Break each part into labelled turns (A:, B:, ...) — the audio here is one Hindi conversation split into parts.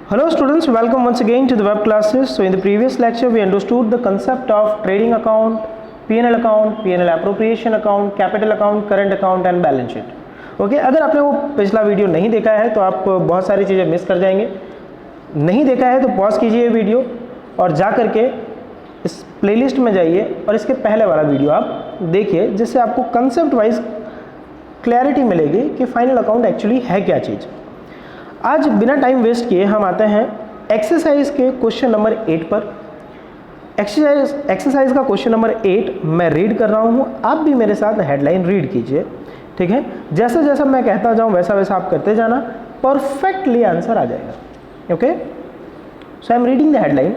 A: Hello students, welcome once again to the web classes. So in the previous lecture we understood the concept of trading account, account, P&L appropriation account, capital account, current account and balance sheet. Okay अगर आपने वो पिछला वीडियो नहीं देखा है तो आप बहुत सारी चीज़ें मिस कर जाएंगे। नहीं देखा है तो पॉज कीजिए वीडियो और जा करके इस प्लेलिस्ट में जाइए और इसके पहले वाला वीडियो आप देखिए, जिससे आपको कंसेप्ट वाइज क्लैरिटी मिलेगी कि फाइनल अकाउंट एक्चुअली है क्या चीज़। आज बिना टाइम वेस्ट किए हम आते हैं एक्सरसाइज के क्वेश्चन नंबर 8 पर। एक्सरसाइज का क्वेश्चन नंबर 8 मैं रीड कर रहा हूँ, आप भी मेरे साथ हेडलाइन रीड कीजिए, ठीक है। जैसा जैसा मैं कहता जाऊँ वैसा वैसा आप करते जाना, परफेक्टली आंसर आ जाएगा। Okay, so I am reading the headline,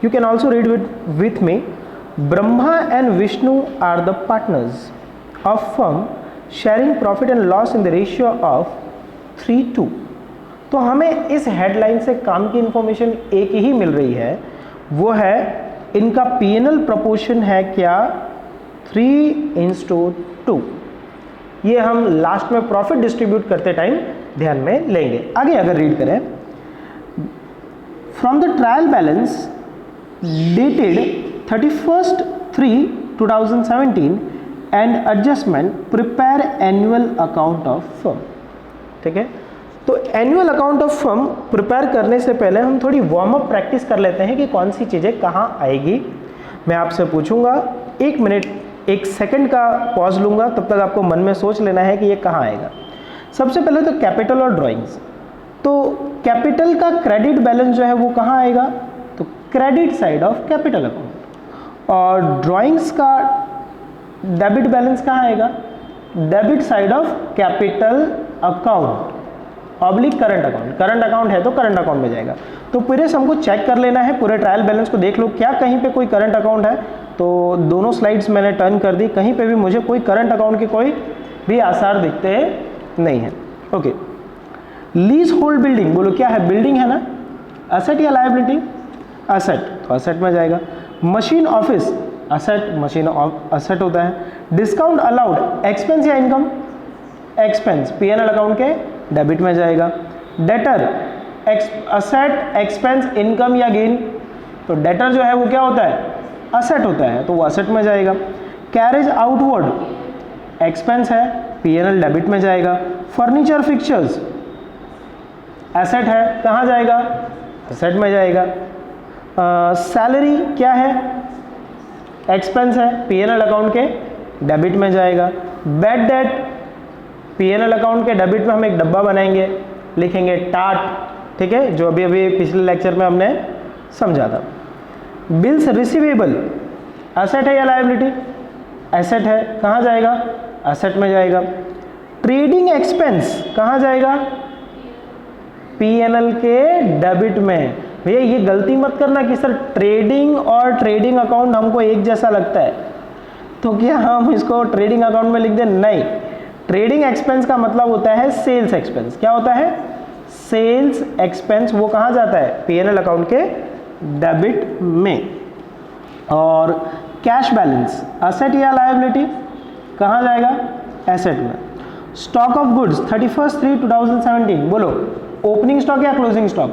A: you can also read with me. Brahma and Vishnu are the partners of firm sharing profit and loss in the ratio of 3:2। तो हमें इस हेडलाइन से काम की इंफॉर्मेशन एक ही मिल रही है, वो है इनका P&L प्रपोर्शन है क्या 3:2। ये हम लास्ट में प्रॉफिट डिस्ट्रीब्यूट करते टाइम ध्यान में लेंगे। आगे अगर रीड करें, from the trial balance dated 31/3/2017 and adjustment prepare annual account of firm. ठीक है, तो annual account of firm prepare करने से पहले हम थोड़ी वार्म अप प्रैक्टिस कर लेते हैं कि कौन सी चीज़ें कहाँ आएगी। मैं आपसे पूछूंगा, 1 मिनट 1 सेकंड का पॉज लूंगा, तब तक आपको मन में सोच लेना है कि ये कहाँ आएगा। सबसे पहले तो कैपिटल और ड्राइंग्स। तो कैपिटल का क्रेडिट बैलेंस जो है वो कहाँ आएगा, तो credit side of capital account. और ड्राइंग्स का डेबिट बैलेंस कहाँ आएगा, debit side of capital account oblique current account. Current account है तो करंट अकाउंट में जाएगा। तो पूरे हमको चेक कर लेना है, पूरे ट्रायल बैलेंस को देख लो, क्या कहीं पे कोई करंट अकाउंट है। तो दोनों स्लाइड्स मैंने टर्न कर दी, कहीं पे भी मुझे कोई करंट अकाउंट के कोई भी आसार दिखते नहीं है। ओके, लीज होल्ड बिल्डिंग, बोलो क्या है, बिल्डिंग है ना, असेट या लायबिलिटी, असेट, तो असेट में जाएगा। Machine office, asset, machine asset होता है। डिस्काउंट अलाउड, एक्सपेंस या इनकम, एक्सपेंस, P&L अकाउंट के डेबिट में जाएगा। डेटर, असेट, एक्सपेंस, इनकम या गेन, तो डेटर जो है वो क्या होता है, असेट होता है, तो वो असेट में जाएगा। कैरेज आउटवर्ड, एक्सपेंस है, P&L डेबिट में जाएगा। फर्नीचर फिक्चर्स, एसेट है, कहाँ जाएगा, असेट में जाएगा। सैलरी क्या है, एक्सपेंस है, P&L अकाउंट के डेबिट में जाएगा। बैड डेट, P&L अकाउंट के डेबिट में हम एक डब्बा बनाएंगे, लिखेंगे टाट, ठीक है, जो अभी अभी पिछले लेक्चर में हमने समझा था। बिल्स रिसीवेबल, एसेट है या लायबिलिटी, एसेट है, कहाँ जाएगा, एसेट में जाएगा। ट्रेडिंग एक्सपेंस कहाँ जाएगा, P&L के डेबिट में। भैया ये गलती मत करना कि सर ट्रेडिंग और ट्रेडिंग अकाउंट हमको एक जैसा लगता है, तो क्या हम इसको ट्रेडिंग अकाउंट में लिख दें, नहीं। ट्रेडिंग एक्सपेंस का मतलब होता है सेल्स एक्सपेंस। क्या होता है, सेल्स एक्सपेंस, वो कहाँ जाता है, P&L अकाउंट के डेबिट में। और कैश बैलेंस, असेट या लायबिलिटी, कहाँ जाएगा, एसेट में। स्टॉक ऑफ गुड्स 31/3/2017, बोलो ओपनिंग स्टॉक या क्लोजिंग स्टॉक,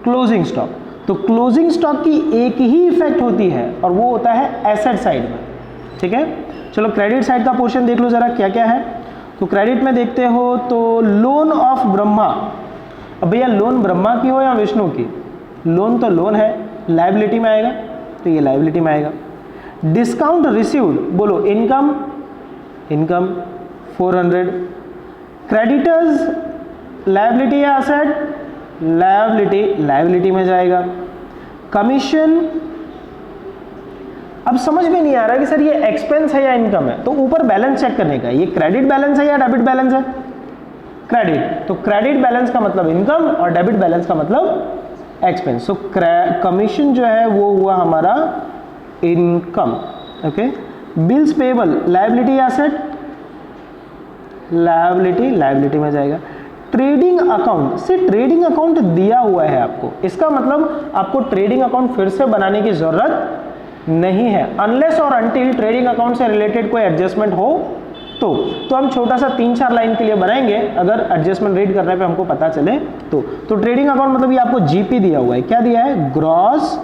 A: क्लोजिंग स्टॉक। तो क्लोजिंग स्टॉक की एक ही इफेक्ट होती है और वो होता है एसेट साइड में, ठीक है। चलो क्रेडिट साइड का पोर्शन देख लो जरा क्या क्या है। तो क्रेडिट में देखते हो तो लोन ऑफ ब्रह्मा, अब भैया लोन ब्रह्मा की हो या विष्णु की, लोन तो लोन है, लायबिलिटी में आएगा, तो ये लायबिलिटी में आएगा। डिस्काउंट रिसीव्ड, बोलो इनकम, इनकम 400। क्रेडिटर्स लायबिलिटी या असेट, लायबिलिटी, लायबिलिटी में जाएगा। कमीशन, अब समझ में नहीं आ रहा कि सर ये एक्सपेंस है या इनकम है, तो ऊपर बैलेंस चेक करने का, ये क्रेडिट बैलेंस है या डेबिट बैलेंस है, क्रेडिट, तो क्रेडिट बैलेंस का मतलब इनकम और डेबिट बैलेंस का मतलब एक्सपेंस। सो कमीशन जो है वो हुआ हमारा income. Okay, bills payable, liability या एसेट, लायबिलिटी, लायबिलिटी में जाएगा। ट्रेडिंग अकाउंट, से ट्रेडिंग अकाउंट दिया हुआ है आपको, इसका मतलब आपको ट्रेडिंग अकाउंट फिर से बनाने की जरूरत नहीं है, अनलेस और अनटिल ट्रेडिंग अकाउंट से रिलेटेड कोई एडजस्टमेंट हो तो हम छोटा सा 3-4 लाइन के लिए बनाएंगे अगर एडजस्टमेंट रीड करने पे हमको पता चले तो ट्रेडिंग अकाउंट मतलब ये आपको जीपी दिया हुआ है, क्या दिया है, gross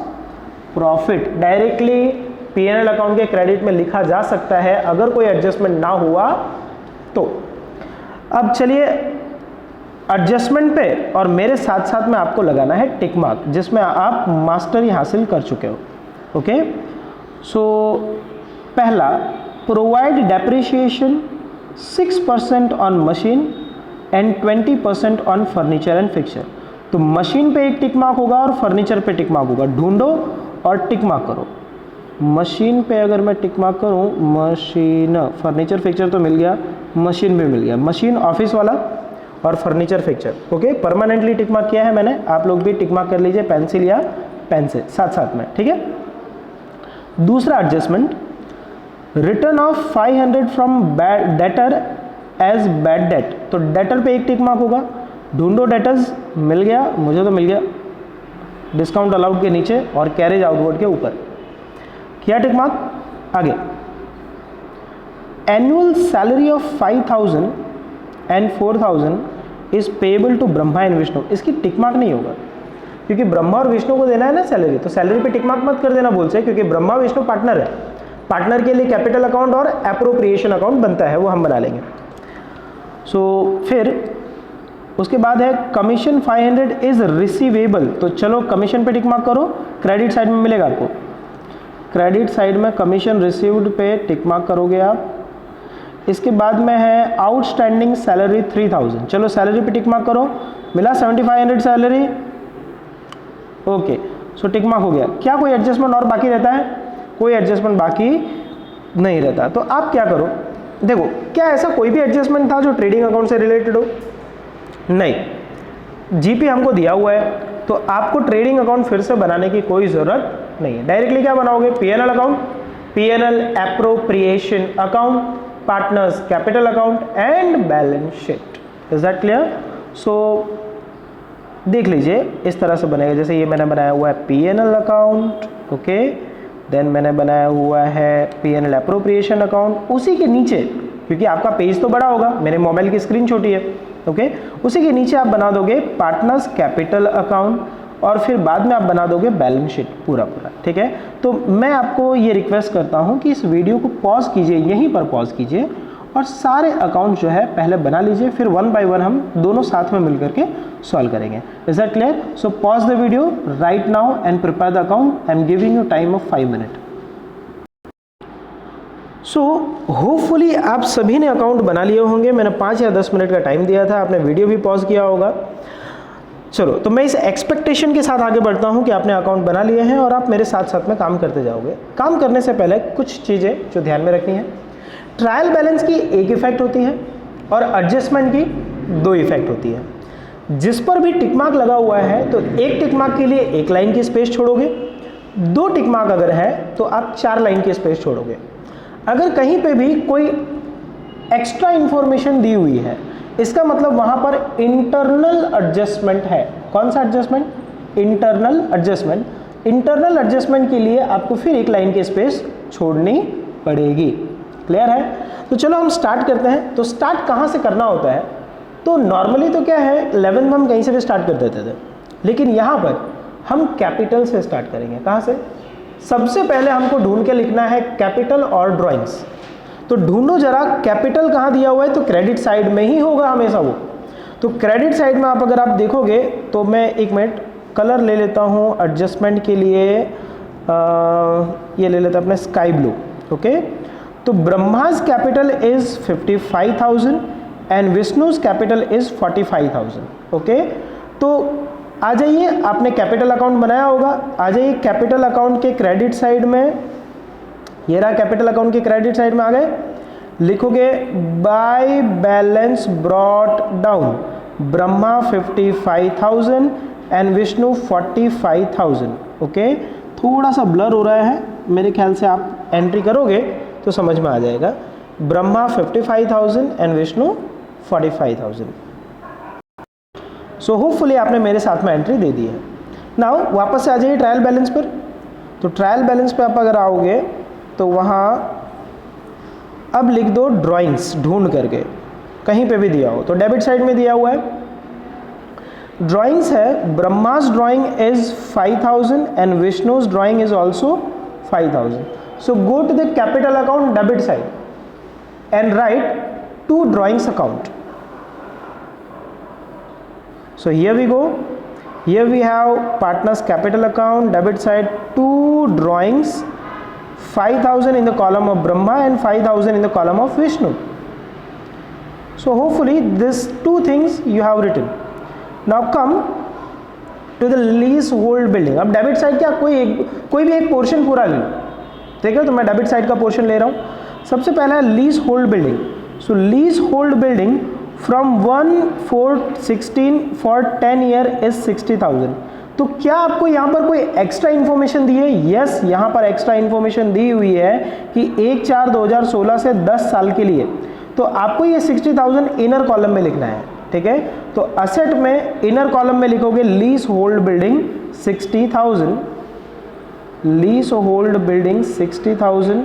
A: profit, directly PNL account के क्रेडिट में लिखा जा सकता है अगर कोई एडजस्टमेंट ना हुआ तो। अब चलिए एडजस्टमेंट पे और मेरे साथ साथ में आपको लगाना है टिक मार्क जिसमें आप मास्टरी हासिल कर चुके हो। ओके, सो पहला, provide depreciation 6% on machine and 20% on furniture and fixture. तो मशीन पे एक टिक मार्क होगा और फर्नीचर पे टिक मार्क होगा, ढूंढो और टिक मार्क करो। मशीन पे अगर मैं टिक मार्क करूँ, मशीन, फर्नीचर फिक्सचर तो मिल गया, मशीन भी मिल गया, मशीन ऑफिस वाला और furniture fixture. Okay, permanently tick mark किया है मैंने, आप लोग भी टिक मार्क कर लीजिए पेंसिल या पेन से साथ साथ में, ठीक है। दूसरा adjustment, return of 500 from debtor as bad debt. तो डेटर पे एक टिक मार्क होगा, ढूंढो डेटर्स, मिल गया, मुझे तो मिल गया, डिस्काउंट अलाउड के नीचे और कैरेज आउटवर्ड के ऊपर, किया टिक मार्क। आगे, annual salary of 5000 and 4000 is payable to Brahma and Vishnu. इसकी टिक मार्क नहीं होगा क्योंकि ब्रह्मा और विष्णु को देना है ना सैलरी, तो सैलरी पे टिक मार्क मत कर देना भूल से, क्योंकि ब्रह्मा विष्णु पार्टनर है, पार्टनर के लिए कैपिटल अकाउंट और एप्रोप्रिएशन अकाउंट बनता है, वो हम बना लेंगे। फिर उसके बाद है कमीशन 500 इज रिसीवेबल। तो चलो कमीशन पे टिक मार्क करो, क्रेडिट साइड में मिलेगा आपको, क्रेडिट साइड में कमीशन रिसीव्ड पे टिक मार्क करोगे आप। इसके बाद में है आउटस्टैंडिंग सैलरी 3000, चलो सैलरी पे टिक मार्क करो, मिला 7500 सैलरी, ओके, सो टिक मार्क हो गया। क्या कोई एडजस्टमेंट और बाकी रहता है? कोई एडजस्टमेंट बाकी नहीं रहता। तो आप क्या करो, देखो क्या ऐसा कोई भी एडजस्टमेंट था जो ट्रेडिंग अकाउंट से रिलेटेड हो? नहीं, जीपी हमको दिया हुआ है तो आपको ट्रेडिंग अकाउंट फिर से बनाने की कोई ज़रूरत नहीं है। डायरेक्टली क्या बनाओगे, PNL account, PNL appropriation account, partners capital account and balance sheet. Is that clear? So देख लीजिए इस तरह से बनेगा, जैसे ये मैंने बनाया हुआ है पीएनएल अकाउंट, ओके, देन मैंने बनाया हुआ है पीएनएल एप्रोप्रिएशन अकाउंट, उसी के नीचे, क्योंकि आपका पेज तो बड़ा होगा, मेरे मोबाइल की स्क्रीन छोटी है, ओके, उसी के नीचे आप बना दोगे पार्टनर्स कैपिटल अकाउंट और फिर बाद में आप बना दोगे बैलेंस शीट पूरा, ठीक है। तो मैं आपको ये रिक्वेस्ट करता हूँ कि इस वीडियो को पॉज कीजिए, यहीं पर पॉज कीजिए और सारे अकाउंट जो है पहले बना लीजिए, फिर 1 बाय 1 हम दोनों साथ में मिलकर के सॉल्व करेंगे। Is that clear? So pause the video right now and prepare the account. I am giving you time of 5 minute. So hopefully आप सभी ने अकाउंट बना लिए होंगे, मैंने 5 या 10 मिनट का टाइम दिया था, आपने वीडियो भी पॉज किया होगा। चलो, तो मैं इस एक्सपेक्टेशन के साथ आगे बढ़ता हूं कि आपने अकाउंट बना लिए हैं और आप मेरे साथ साथ में काम करते जाओगे। काम करने से पहले कुछ चीज़ें जो ध्यान में रखनी है, ट्रायल बैलेंस की एक इफेक्ट होती है और एडजस्टमेंट की 2 इफेक्ट होती है। जिस पर भी टिक मार्क लगा हुआ है तो एक टिक मार्क के लिए 1 लाइन की स्पेस छोड़ोगे, 2 टिक मार्क अगर है तो आप 4 लाइन की स्पेस छोड़ोगे। अगर कहीं पे भी कोई एक्स्ट्रा इंफॉर्मेशन दी हुई है, इसका मतलब वहां पर इंटरनल एडजस्टमेंट है। कौन सा adjustment? Internal adjustment. Internal adjustment के लिए आपको फिर 1 लाइन की स्पेस छोड़नी पड़ेगी। क्लियर है? तो चलो हम स्टार्ट करते हैं। तो स्टार्ट कहाँ से करना होता है? तो नॉर्मली तो क्या है, 11th हम कहीं से भी स्टार्ट कर देते थे, लेकिन यहाँ पर हम कैपिटल से स्टार्ट करेंगे। कहाँ से? सबसे पहले हमको ढूंढ के लिखना है कैपिटल और ड्राइंग्स। तो ढूंढो जरा कैपिटल कहाँ दिया हुआ है, तो क्रेडिट साइड में ही होगा हमेशा वो। तो क्रेडिट साइड में अगर आप देखोगे तो मैं 1 मिनट कलर ले लेता हूँ एडजस्टमेंट के लिए, ये ले लेता अपने स्काई ब्लू, ओके। तो Brahma's capital is 55,000 and Vishnu's capital is 45,000, okay. तो आ जाइए, आपने कैपिटल अकाउंट बनाया होगा, आ जाइए कैपिटल अकाउंट के क्रेडिट साइड में, ये रहा कैपिटल अकाउंट के क्रेडिट साइड में आ गए, लिखोगे by balance brought down, Brahma 55,000 and Vishnu 45,000, okay. थोड़ा सा ब्लर हो रहा है, मेरे ख्याल से आप एंट्री करोगे तो समझ में आ जाएगा। Brahma 55,000 and Vishnu 45,000। So hopefully आपने मेरे साथ में एंट्री दे दी है। नाउ वापस से आ जाइए ट्रायल बैलेंस पर। तो ट्रायल बैलेंस पे आप अगर आओगे तो वहाँ अब लिख दो ड्राइंग्स ढूंढ करके, कहीं पे भी दिया हो तो डेबिट साइड में दिया हुआ है ड्राइंग्स है, Brahma's drawing is 5000 and Vishnu's drawing is also 5000. So go to the capital account debit side and write 2 drawings account. So here we go, here we have partners capital account debit side 2 drawings, 5000 in the column of Brahma and 5000 in the column of Vishnu. So hopefully these 2 things you have written. Now come to the leasehold building. अब डेबिट साइड क्या कोई भी एक पोर्शन पूरा ले लो, ठीक है, तो मैं डेबिट साइड का पोर्शन ले रहा हूँ. सबसे पहला है lease hold building. So lease hold building from 1/4/16 for 10 year is 60,000. तो क्या आपको यहाँ पर कोई एक्स्ट्रा इन्फॉर्मेशन दी है? यस, यहाँ पर एक्स्ट्रा इन्फॉर्मेशन दी हुई है कि 1/4/2016 से 10 साल के लिए. तो आपको ये 60,000 इनर कॉलम में लिखना है, ठीक है. तो असेट में इनर कॉलम में लिखोगे lease hold building 60,000, lease hold building 60,000,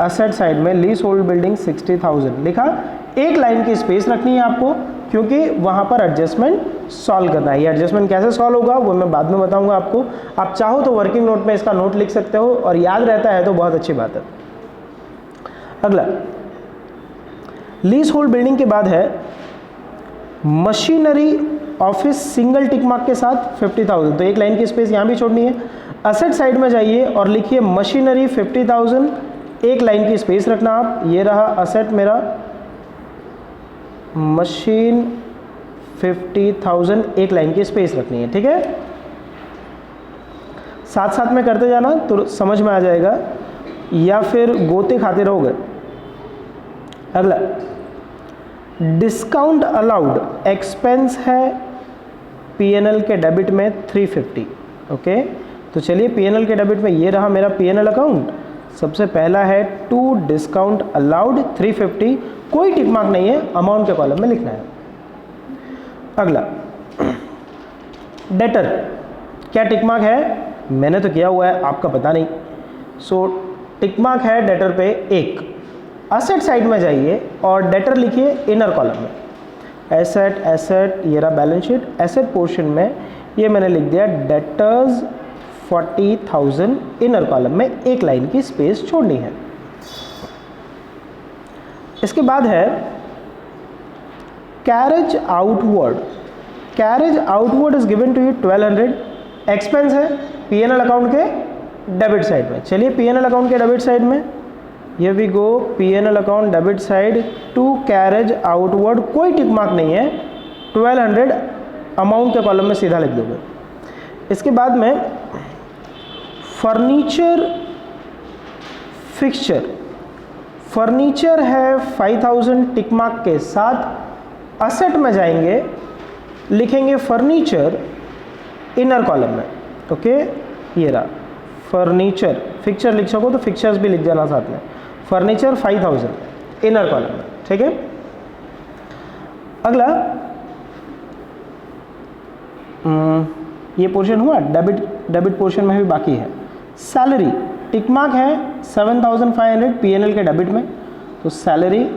A: asset side में लीज होल्ड बिल्डिंग 60,000 लिखा. एक लाइन की स्पेस रखनी है आपको क्योंकि वहां पर एडजस्टमेंट सॉल्व करना है. ये एडजस्टमेंट कैसे सॉल्व होगा वो मैं बाद में बताऊंगा आपको. आप चाहो तो वर्किंग नोट में इसका नोट लिख सकते हो और याद रहता है तो बहुत अच्छी बात है. अगला लीज होल्ड बिल्डिंग के बाद है machinery office single tick mark के साथ 50,000. तो एक लाइन की स्पेस यहाँ भी छोड़नी है. असेट साइड में जाइए और लिखिए मशीनरी 50,000, एक लाइन की स्पेस रखना आप. ये रहा असेट मेरा, मशीन 50,000, एक लाइन की स्पेस रखनी है, ठीक है. साथ साथ में करते जाना तो समझ में आ जाएगा, या फिर गोते खाते रहोगे. अगला डिस्काउंट अलाउड एक्सपेंस है पीएनएल के डेबिट में 350. ओके, तो चलिए पीएनएल के डेबिट में ये रहा मेरा पीएनएल अकाउंट. सबसे पहला है टू डिस्काउंट अलाउड 350, कोई टिक मार्क नहीं है, अमाउंट के कॉलम में लिखना है. अगला डेटर, क्या टिक मार्क है? मैंने तो किया हुआ है, आपका पता नहीं. सो टिक मार्क है डेटर पे 1. असेट साइड में जाइए और डेटर लिखिए इनर कॉलम में. एसेट एसेट, ये रहा बैलेंस शीट. एसेट पोर्शन में ये मैंने लिख दिया डेटर्स 40,000, इनर कॉलम में एक लाइन की स्पेस छोड़नी है. इसके बाद है carriage outward. Carriage outward is given to you 1200. Expense है पीएनएल अकाउंट के डेबिट साइड में. चलिए पीएनएल अकाउंट के डेबिट साइड में ये भी go, PNL account debit side to carriage outward, कोई टिक मार्क नहीं है, 1200 अमाउंट के कॉलम में सीधा लिख दोगे. इसके बाद में फर्नीचर फिक्सचर, फर्नीचर है 5000 टिक मार्क के साथ. असेट में जाएंगे, लिखेंगे फर्नीचर इनर कॉलम में. ओके, ये रहा फर्नीचर. फिक्सचर लिख सको तो फिक्सचर्स भी लिख देना साथ में. फर्नीचर 5000 इनर कॉलम में, ठीक है. अगला ये पोर्शन हुआ, डेबिट पोर्शन में भी बाकी है. सैलरी टिक मार्क है 7500 पीएनएल के डेबिट में. तो सैलरी,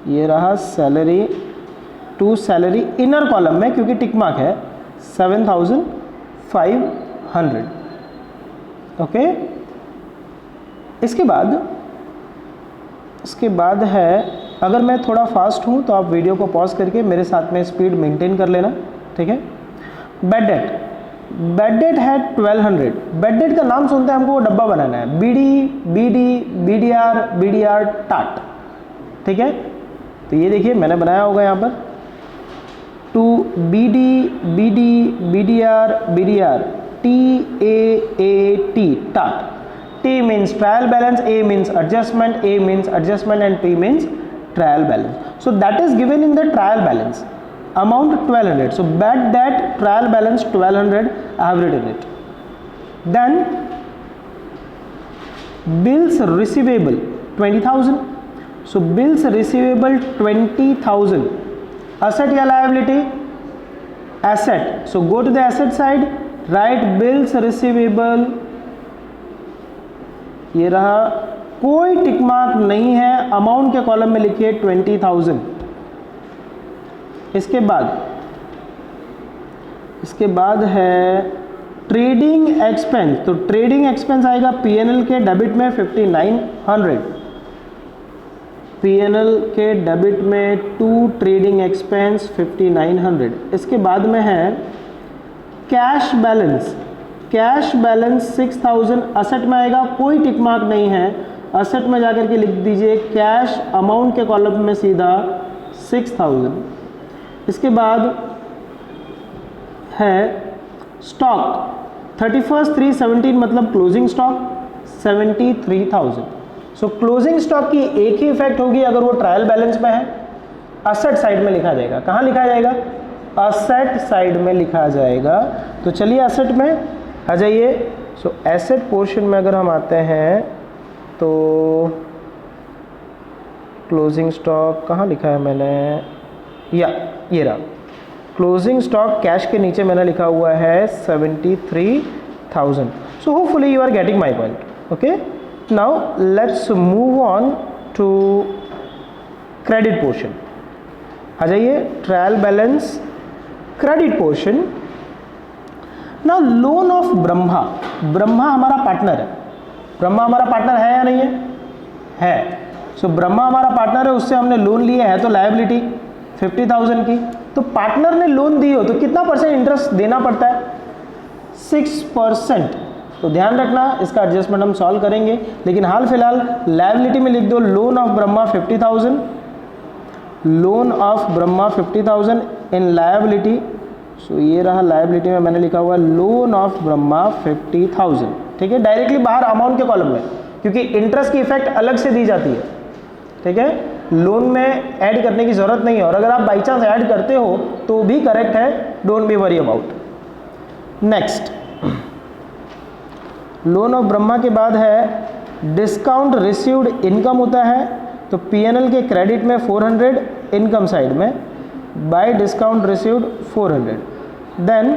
A: ये रहा salary to salary inner column में क्योंकि टिक मार्क है 7500. ओके, इसके बाद है, अगर मैं थोड़ा फास्ट हूँ तो आप वीडियो को पॉज करके मेरे साथ में स्पीड मेंटेन कर लेना, ठीक है. बेड डेट, बेड डेट है 1200. बेड डेट का नाम सुनते हैं हमको वो डब्बा बनाना है, बीडी बीडी बीडीआर बीडीआर टाट, ठीक है. तो ये देखिए मैंने बनाया होगा यहाँ पर to BD BD BDR BDR TAAT टाट. T means trial balance, A means adjustment, A means adjustment and T means trial balance. So that is given in the trial balance. Amount 1200. So bad debt trial balance 1200. I have written it. Then bills receivable 20,000. So bills receivable 20,000. Asset या liability? Asset. So go to the asset side. Write bills receivable. ये रहा कोई टिक मार्क नहीं है, अमाउंट के कॉलम में लिखिए 20,000। इसके बाद है ट्रेडिंग एक्सपेंस, तो ट्रेडिंग एक्सपेंस आएगा पीएनएल के डेबिट में 5900, पीएनएल के डेबिट में टू ट्रेडिंग एक्सपेंस 5900। इसके बाद में है cash balance, cash balance 6000 asset में आएगा, कोई टिक मार्क नहीं है, असेट में जाकर के लिख दीजिए कैश, अमाउंट के कॉलम में सीधा 6000। इसके बाद है स्टॉक 31/3/17 मतलब क्लोजिंग स्टॉक 73,000। सो क्लोजिंग स्टॉक की एक ही इफेक्ट होगी अगर वो ट्रायल बैलेंस में है, असेट साइड में लिखा जाएगा। कहाँ लिखा जाएगा? असेट साइड में लिखा जाएगा। तो चलिए असेट में आ जाइए। सो एसेट पोर्शन में अगर हम आते हैं तो क्लोजिंग स्टॉक कहाँ लिखा है मैंने, या ये रहा क्लोजिंग स्टॉक, कैश के नीचे मैंने लिखा हुआ है 73,000। So hopefully you are getting my point. Okay, now let's move on to credit portion. आ जाइए trial balance credit portion. Now loan of Brahma, Brahma हमारा पार्टनर है, ब्रह्मा हमारा पार्टनर है या नहीं है? है। सो ब्रह्मा हमारा पार्टनर है, उससे हमने लोन लिया है, तो लायबिलिटी 50,000 की। तो पार्टनर ने लोन दी हो तो कितना परसेंट इंटरेस्ट देना पड़ता है? 6%। तो ध्यान रखना, इसका एडजस्टमेंट हम सॉल्व करेंगे, लेकिन हाल फिलहाल लायबिलिटी में लिख दो loan of Brahma 50,000, loan of Brahma 50,000 in liability. So ये रहा लायबिलिटी में मैंने लिखा हुआ लोन ऑफ ब्रह्मा 50,000। ठीक है, डायरेक्टली बाहर अमाउंट के कॉलम में, क्योंकि इंटरेस्ट की इफेक्ट अलग से दी जाती है। ठीक है, लोन में ऐड करने की जरूरत नहीं है, और अगर आप बाई चांस ऐड करते हो तो भी करेक्ट है, don't be worry about. Next, loan of Brahma के बाद है डिस्काउंट रिसीव्ड इनकम होता है, तो पीएनएल के क्रेडिट में 400 इनकम साइड में, by discount received 400। Then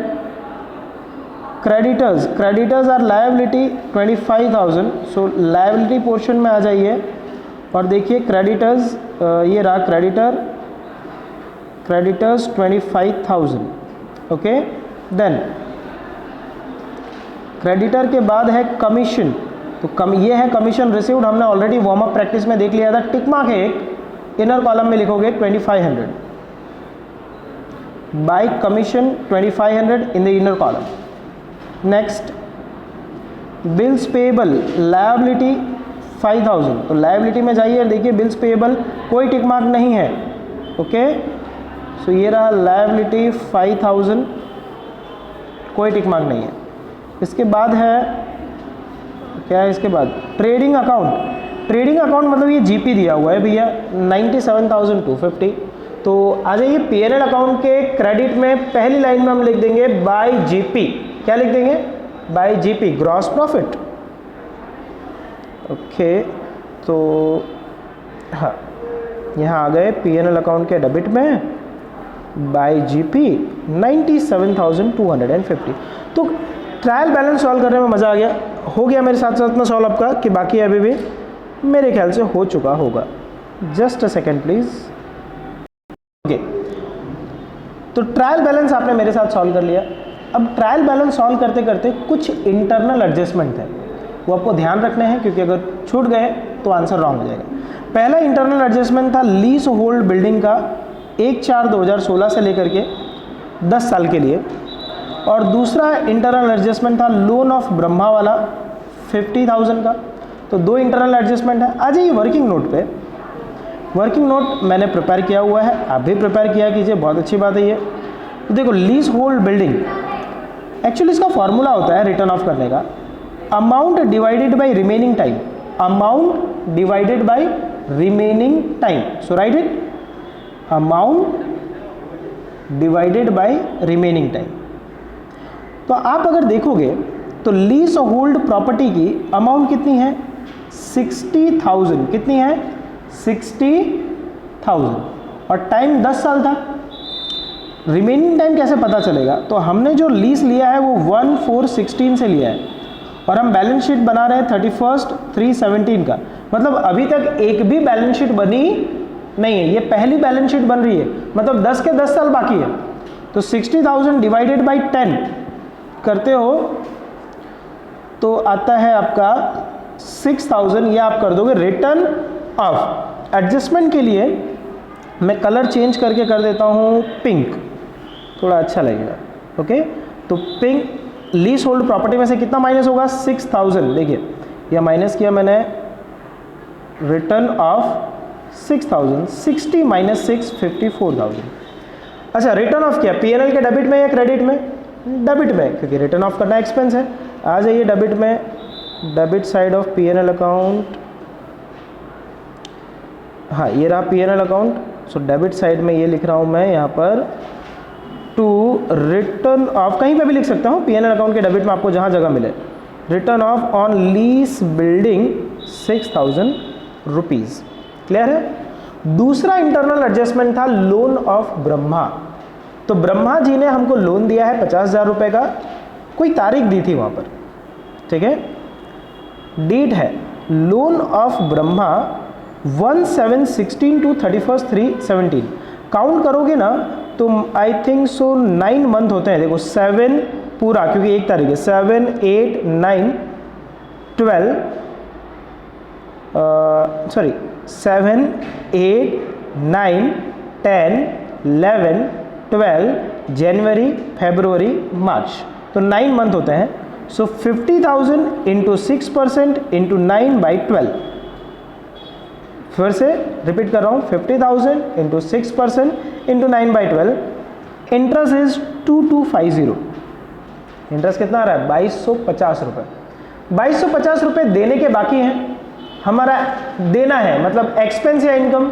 A: creditors, creditors are liability 25,000। So liability portion में आ जाइए और देखिए क्रेडिटर्स, ये रहा creditor, creditors 25,000। Okay, then creditor के बाद है कमीशन, तो ये है कमीशन रिसीव्ड, हमने ऑलरेडी वार्म अप प्रैक्टिस में देख लिया था। टिक मार्क है एक, इनर कॉलम में लिखोगे 2500, bye commission 2500 in the inner column. Next, bills payable liability 5,000, तो लायबिलिटी में जाइए और देखिए बिल्स पेएबल कोई टिक मार्क नहीं है। ओके, सो ये रहा लायबिलिटी 5,000, कोई टिक मार्क नहीं है। इसके बाद है क्या है? इसके बाद ट्रेडिंग अकाउंट, ट्रेडिंग अकाउंट मतलब ये जीपी दिया हुआ है भैया 97,250। तो आ जाइए पीएनएल अकाउंट के क्रेडिट में पहली लाइन में हम लिख देंगे बाय जीपी। क्या लिख देंगे? Bye GP, gross profit. Okay, तो हाँ यहाँ आ गए पीएनएल अकाउंट के डेबिट में बाय जीपी 97,250। तो ट्रायल बैलेंस सॉल्व करने में मज़ा आ गया, हो गया मेरे साथ साथ में सॉल्व आपका, कि बाकी अभी भी मेरे ख्याल से हो चुका होगा। Just a second please. Okay, तो ट्रायल बैलेंस आपने मेरे साथ सॉल्व कर लिया। अब ट्रायल बैलेंस सॉल्व करते करते कुछ इंटरनल एडजस्टमेंट है, वो आपको ध्यान रखने हैं, क्योंकि अगर छूट गए तो आंसर रॉन्ग हो जाएगा। पहला इंटरनल एडजस्टमेंट था लीज होल्ड बिल्डिंग का 1/4/2016 से लेकर के 10 साल के लिए, और दूसरा इंटरनल एडजस्टमेंट था लोन ऑफ ब्रह्मा वाला 50,000 का। तो दो इंटरनल एडजस्टमेंट है। आ जाइए वर्किंग नोट पे, वर्किंग नोट मैंने प्रिपेयर किया हुआ है, आप भी प्रिपेयर किया कीजिए, बहुत अच्छी बात है ये। तो देखो लीज होल्ड बिल्डिंग, एक्चुअली इसका फॉर्मूला होता है रिटर्न ऑफ करने का, amount divided by remaining time, amount divided by remaining time. So right it, amount divided by remaining time. तो आप अगर देखोगे तो लीज होल्ड प्रॉपर्टी की अमाउंट कितनी है? 60,000। कितनी है? 60,000, और टाइम 10 साल था। रिमेनिंग टाइम कैसे पता चलेगा? तो हमने जो लीज लिया है वो 1/4/16 से लिया है, और हम बैलेंस शीट बना रहे हैं 31/3/17 का। मतलब अभी तक एक भी बैलेंस शीट बनी नहीं है, ये पहली बैलेंस शीट बन रही है, मतलब 10 के 10 साल बाकी है। तो 60,000 डिवाइडेड बाई 10 करते हो तो आता है आपका 6,000, ये आप कर दोगे रिटर्न ऑफ। एडजस्टमेंट के लिए मैं कलर चेंज करके कर देता हूँ पिंक, थोड़ा अच्छा लगेगा। ओके, तो पिंक लीज होल्ड प्रॉपर्टी में से कितना माइनस होगा 6,000, देखिए यह माइनस किया मैंने, रिटर्न ऑफ 6,000, 60 माइनस 6 54,000। अच्छा, रिटर्न ऑफ किया पीएनएल के डेबिट में या क्रेडिट में? डेबिट में, क्योंकि रिटर्न ऑफ करना एक्सपेंस है। आ जाइए डेबिट में, debit side of PNL account, हाँ ये रहा PNL account. So debit side में ये लिख रहा हूँ मैं यहाँ पर टू रिटर्न ऑफ, कहीं पे भी लिख सकता हूँ पीएनएल अकाउंट के डेबिट में, आपको जहाँ जगह मिले, return of on lease building 6,000 rupees. Clear है? दूसरा इंटरनल एडजस्टमेंट था लोन ऑफ ब्रह्मा। तो ब्रह्मा जी ने हमको लोन दिया है 50,000 रुपये का, कोई तारीख दी थी वहाँ पर, ठीक है, डेट है loan of Brahma 1/7/16 to 31/3/17। Count करोगे ना तो आई थिंक सो 9 मंथ होते हैं। देखो 7 पूरा, क्योंकि एक तारीख है, 7 8 9 12 सॉरी 7 8 9 10 11 12 जनवरी फरवरी मार्च, तो 9 मंथ होते हैं। सो 50,000 इंटू 6% इंटू 9/12, फिर से रिपीट कर रहा हूँ, 50,000 into 6% into 9/12, interest is 2250। Interest कितना आ रहा है 2250 रुपये। 2250 रुपये देने के बाकी हैं, हमारा देना है मतलब एक्सपेंस या इनकम।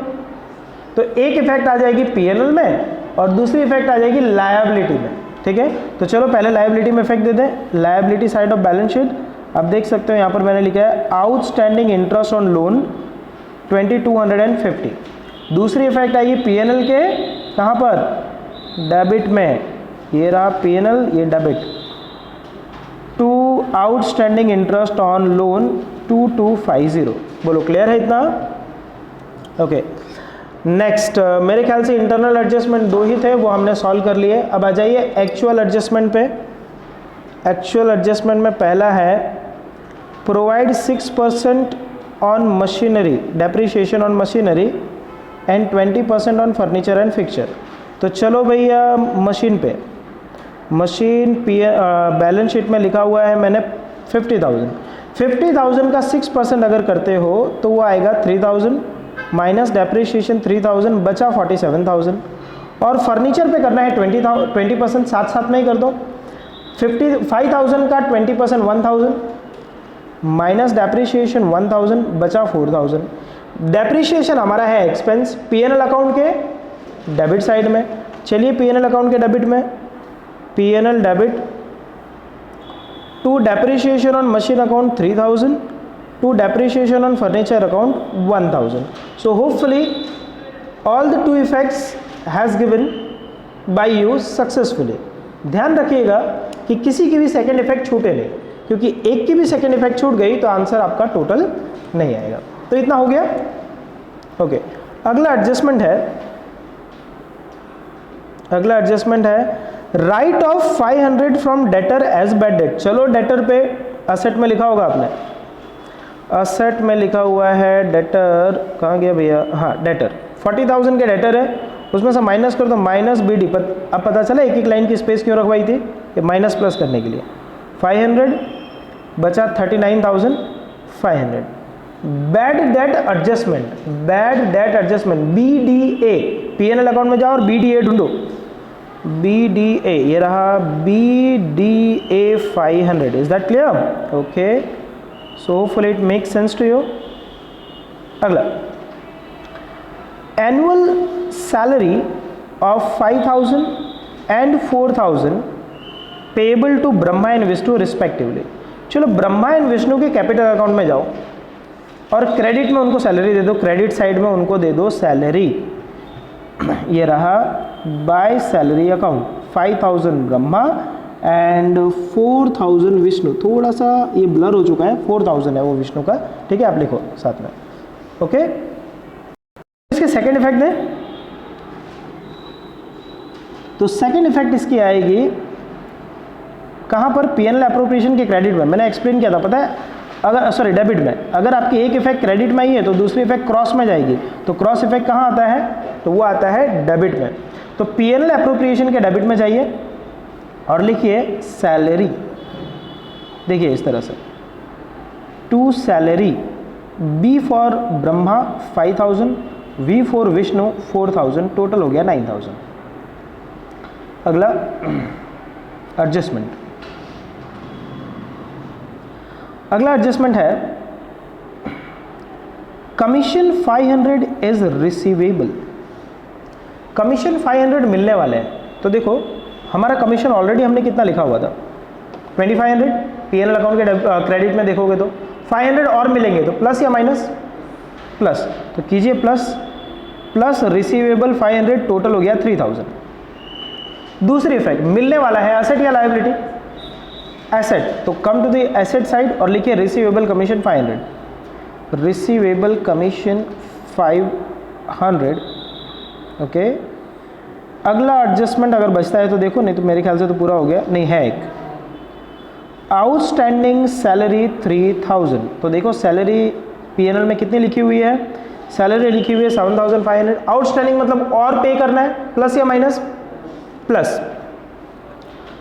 A: तो एक इफेक्ट आ जाएगी पीएनएल में और दूसरी इफेक्ट आ जाएगी लायबिलिटी में, ठीक है। तो चलो पहले लायबिलिटी में इफेक्ट दे दें। Liability side of balance sheet आप देख सकते हो यहाँ पर मैंने लिखा है आउटस्टैंडिंग इंटरेस्ट ऑन लोन 2250। दूसरी इफेक्ट आएगी पीएनएल के, कहाँ पर, डेबिट में, ये रहा पीएनएल, ये debit, to outstanding interest on loan 2250। बोलो क्लियर है इतना? ओके, नेक्स्ट मेरे ख्याल से इंटरनल एडजस्टमेंट 2 ही थे, वो हमने सॉल्व कर लिए। अब आ जाइए एक्चुअल एडजस्टमेंट पे। एक्चुअल एडजस्टमेंट में पहला है provide 6% on machinery, depreciation on machinery and 20% on furniture and fixture. तो चलो भैया मशीन पे, मशीन बैलेंस शीट में लिखा हुआ है मैंने 50,000 का 6% अगर करते हो तो वो आएगा 3,000 माइनस डेप्रिसिएशन 3,000, बचा 47,000। और फर्नीचर पे करना है 20% साथ साथ में ही कर दो। 55,000 का 20% 1,000 माइनस डेप्रिसिएशन 1,000, बचा 4,000। डेप्रिसिएशन हमारा है एक्सपेंस पीएनएल अकाउंट के डेबिट साइड में। चलिए पीएनएल अकाउंट के डेबिट में, PNL debit to depreciation on machine account 3,000 to depreciation on furniture account 1,000. So hopefully all the 2 effects has given by you successfully. ध्यान रखिएगा कि किसी की भी सेकंड इफेक्ट छूटे नहीं, क्योंकि एक की भी सेकंड इफेक्ट छूट गई तो आंसर आपका टोटल नहीं आएगा। तो इतना हो गया। ओके, अगला एडजस्टमेंट है write off 500 from debtor as bad debt. चलो डेटर पे असेट में लिखा होगा आपने, असेट में लिखा हुआ है डेटर, कहाँ गया भैया, हाँ डेटर 40,000 के डेटर है, उसमें से माइनस कर दो माइनस BD। अब पता चला एक एक लाइन की स्पेस क्यों रखवाई थी, ये माइनस प्लस करने के लिए। 500 बचा 39,500। Bad debt adjustment BDA, PNL account में जाओ और BDA ढूंढो। BDA ये रहा, BDA 500। Is that clear? Okay, so hopefully it makes sense to you. अगला, annual salary of 5,000 and 4,000 payable to Brahma and Vishnu respectively. चलो ब्रह्मा एंड विष्णु के कैपिटल अकाउंट में जाओ और क्रेडिट में उनको सैलरी दे दो, क्रेडिट साइड में उनको दे दो सैलरी। ये रहा by salary account, 5,000 Brahma and 4,000 Vishnu. थोड़ा सा ये ब्लर हो चुका है, 4,000 है वो विष्णु का, ठीक है, आप लिखो साथ में। ओके, इसके सेकेंड इफेक्ट दें तो सेकेंड इफेक्ट इसकी आएगी कहाँ पर, पीएनएल एप्रोप्रिएशन के क्रेडिट में। मैंने एक्सप्लेन किया था, पता है, अगर सॉरी डेबिट में, अगर आपकी एक इफेक्ट क्रेडिट में ही है तो दूसरी इफेक्ट क्रॉस में जाएगी, तो क्रॉस इफेक्ट कहाँ आता है, तो वो आता है डेबिट में। तो पीएनएल एप्रोप्रिएशन के डेबिट में जाइए और लिखिए सैलरी, देखिए इस तरह से, to salary, B for Brahma 5000, V for Vishnu 4000, total हो गया 9000। अगला एडजस्टमेंट, अगला एडजस्टमेंट है कमीशन 500 इज रिसीवेबल। कमीशन 500 मिलने वाले हैं, तो देखो हमारा कमीशन ऑलरेडी हमने कितना लिखा हुआ था 2500, पीएनएल अकाउंट के क्रेडिट में देखोगे तो 500 और मिलेंगे, तो प्लस या माइनस, प्लस, तो कीजिए प्लस, प्लस रिसीवेबल 500, टोटल हो गया 3000। दूसरी इफेक्ट मिलने वाला है एसेट या लायबिलिटी, एसेट, तो come to the asset side और लिखिए receivable commission 500, receivable commission 500, okay. अगला एडजस्टमेंट अगर बचता है तो देखो, नहीं तो मेरे ख्याल से तो पूरा हो गया, नहीं है एक, आउटस्टैंडिंग सैलरी 3000, तो देखो सैलरी पीएनएल में कितनी लिखी हुई है, सैलरी लिखी हुई है 7500, आउटस्टैंडिंग मतलब और पे करना है, प्लस या minus, plus,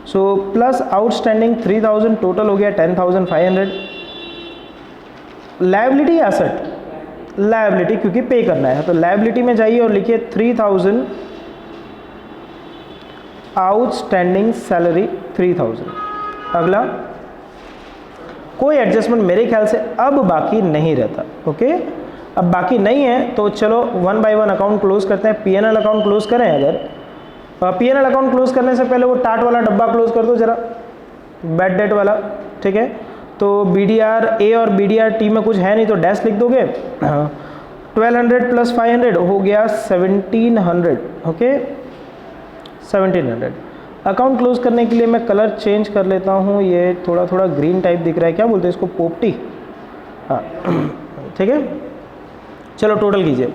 A: so plus outstanding 3000, total हो गया 10500। लायबिलिटी या एसेट, लायबिलिटी क्योंकि पे करना है, तो लायबिलिटी में जाइए और लिखिए 3000, आउटस्टैंडिंग सैलरी 3000। अगला, कोई एडजस्टमेंट मेरे ख्याल से अब बाकी नहीं रहता, ओके। अब बाकी नहीं है तो चलो one by one account close करते हैं। पीएनएल अकाउंट क्लोज करें, अगर पीएनएल अकाउंट क्लोज करने से पहले वो टाट वाला डब्बा क्लोज कर दो जरा, बैड डेट वाला, ठीक है। तो बीडीआर ए और बीडीआर टी में कुछ है नहीं तो डैश लिख दोगे, 1200 प्लस 500 हो गया 1700, ओके 1700। अकाउंट क्लोज करने के लिए मैं कलर चेंज कर लेता हूँ, ये थोड़ा थोड़ा ग्रीन टाइप दिख रहा है, क्या बोलते हैं इसको, पोपटी, हाँ ठीक है। चलो टोटल कीजिए,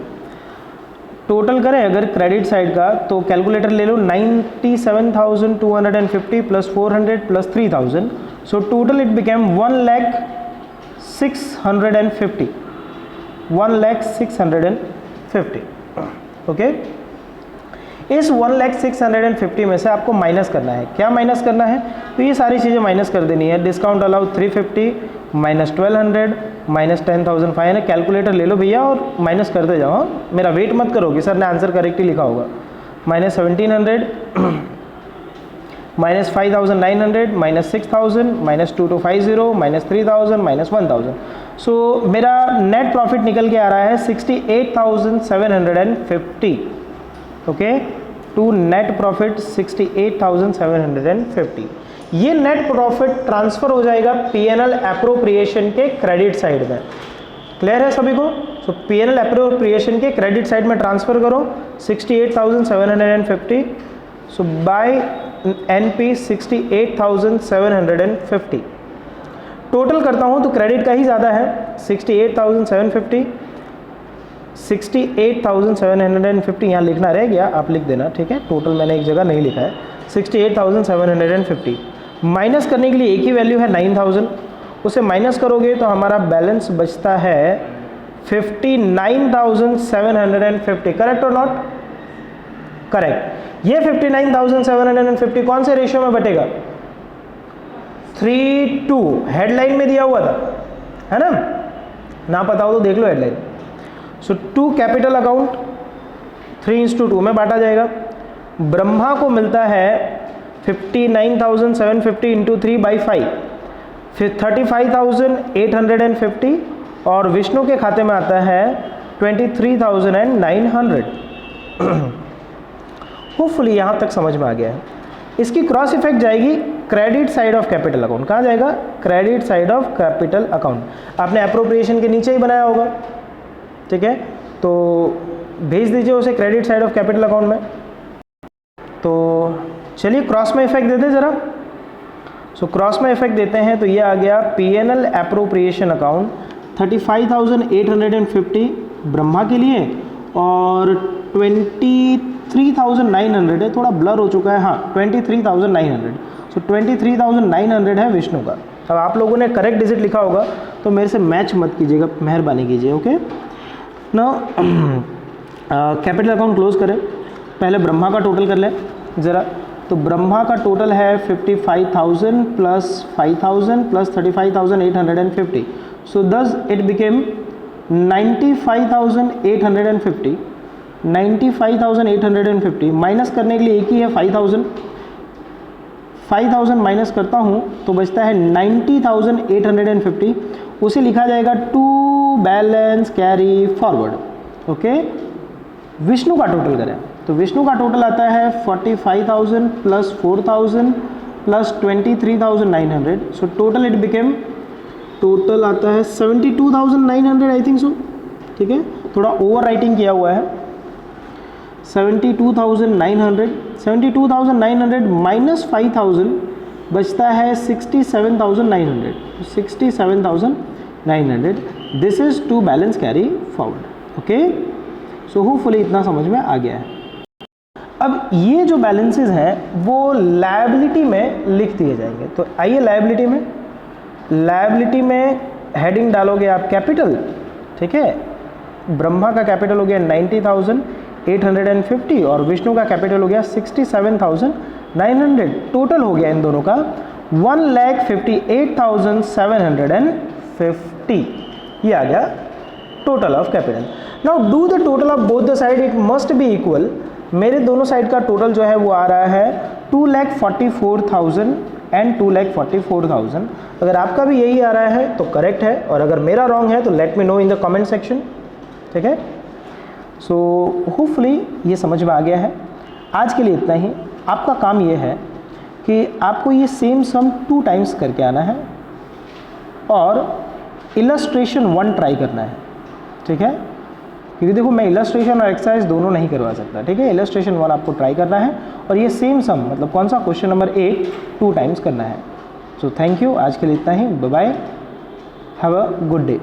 A: टोटल करें अगर क्रेडिट साइड का तो कैलकुलेटर ले लो, 97,250 plus 400 plus 3000, so total it became 1,650, 1,650, okay. इस 1,650 में से आपको माइनस करना है, क्या माइनस करना है, तो ये सारी चीज़ें माइनस कर देनी है। Discount allow 350 minus 1200 minus 10,500, calculator ले लो भैया और माइनस करते जाओ, मेरा वेट मत करो कि सर ने आंसर करेक्टली लिखा होगा। Minus 1700 minus 5,900 minus 6,000 minus 2250 minus 3,000 minus 1,000, सो मेरा नेट प्रॉफिट निकल के आ रहा है 68,750, ओके, टू नेट प्रॉफिट 68,750। ये नेट प्रॉफिट ट्रांसफर हो जाएगा पीएनएल एप्रोप्रिएशन के क्रेडिट साइड में। क्लियर है सभी को? सो पीएनएल एप्रोप्रिएशन के क्रेडिट साइड में ट्रांसफर करो 68,750, सो बाय एनपी 68,750। टोटल करता हूँ तो क्रेडिट का ही ज़्यादा है, 68,750, 68,750 यहाँ लिखना रह गया, आप लिख देना, ठीक है। टोटल मैंने एक जगह नहीं लिखा है, 68,750 माइनस करने के लिए एक ही वैल्यू है 9,000, उसे माइनस करोगे तो हमारा बैलेंस बचता है 59,750, करेक्ट और नॉट करेक्ट। ये 59,750 कौन से रेशियो में बटेगा, 3:2, हेडलाइन में दिया हुआ था, है ना पता हो तो देख लो headline. So to capital account 3:2 में बांटा जाएगा। ब्रह्मा को मिलता है 59,750 इंटू 3/5, फिर 35,850, और विष्णु के खाते में आता है 23,900। होपफुली यहाँ तक समझ में आ गया है। इसकी क्रॉस इफेक्ट जाएगी credit side of capital account. कहाँ जाएगा, credit side of capital account. आपने अप्रोप्रिएशन के नीचे ही बनाया होगा, ठीक है, तो भेज दीजिए उसे credit side of capital account में। तो चलिए क्रॉस में इफेक्ट देते ज़रा। सो क्रॉस में इफेक्ट देते हैं तो ये आ गया पीएनएल एप्रोप्रिएशन अकाउंट 35,850 ब्रह्मा के लिए, और 23,900 है, थोड़ा ब्लर हो चुका है, हाँ 23,900, सो 23,900 है विष्णु का। अब आप लोगों ने करेक्ट डिजिट लिखा होगा तो मेरे से मैच मत कीजिएगा, मेहरबानी कीजिए, ओके। ना कैपिटल अकाउंट क्लोज करें, पहले ब्रह्मा का टोटल कर लें ज़रा। तो ब्रह्मा का टोटल है 55,000 plus 5,000 plus 35,850, so thus it became 95,850। 95,850 minus करने के लिए एक ही है 5,000 माइनस करता हूँ तो बचता है 90,850, उसे लिखा जाएगा to balance carry forward, okay. Vishnu का टोटल करें तो विष्णु का टोटल आता है 45,000 plus 4,000 plus 23,900, so total it became, total आता है 72,900 आई थिंक सो, ठीक है, थोड़ा ओवर राइटिंग किया हुआ है। 72,900 माइनस 5,000 बचता है 67,900, 67,900, this is to balance carry forward, okay. So hopefully इतना समझ में आ गया है। अब ये जो बैलेंसेस हैं वो लायबिलिटी में लिख दिए जाएंगे, तो आइए लायबिलिटी में हेडिंग डालोगे आप कैपिटल, ठीक है। ब्रह्मा का कैपिटल हो गया 90,850 और विष्णु का कैपिटल हो गया 67,900, टोटल हो गया इन दोनों का 1,58,750, ये आ गया total of capital. Now do the total of both the side, it must be equal. मेरे दोनों साइड का टोटल जो है वो आ रहा है 2,44,000 एंड 2,44,000। अगर आपका भी यही आ रहा है तो करेक्ट है, और अगर मेरा रॉन्ग है तो let me know in the comment section, ठीक है। सो होपफुली ये समझ में आ गया है। आज के लिए इतना ही। आपका काम ये है कि आपको ये सेम सम 2 टाइम्स करके आना है और इलस्ट्रेशन 1 ट्राई करना है, ठीक है, क्योंकि देखो मैं इलस्ट्रेशन और एक्सरसाइज दोनों नहीं करवा सकता, ठीक है। इलस्ट्रेशन 1 आपको ट्राई करना है और ये सेम सम मतलब कौन सा, क्वेश्चन नंबर 8 2 टाइम्स करना है। सो थैंक यू, आज के लिए इतना ही, bye bye, have a good day.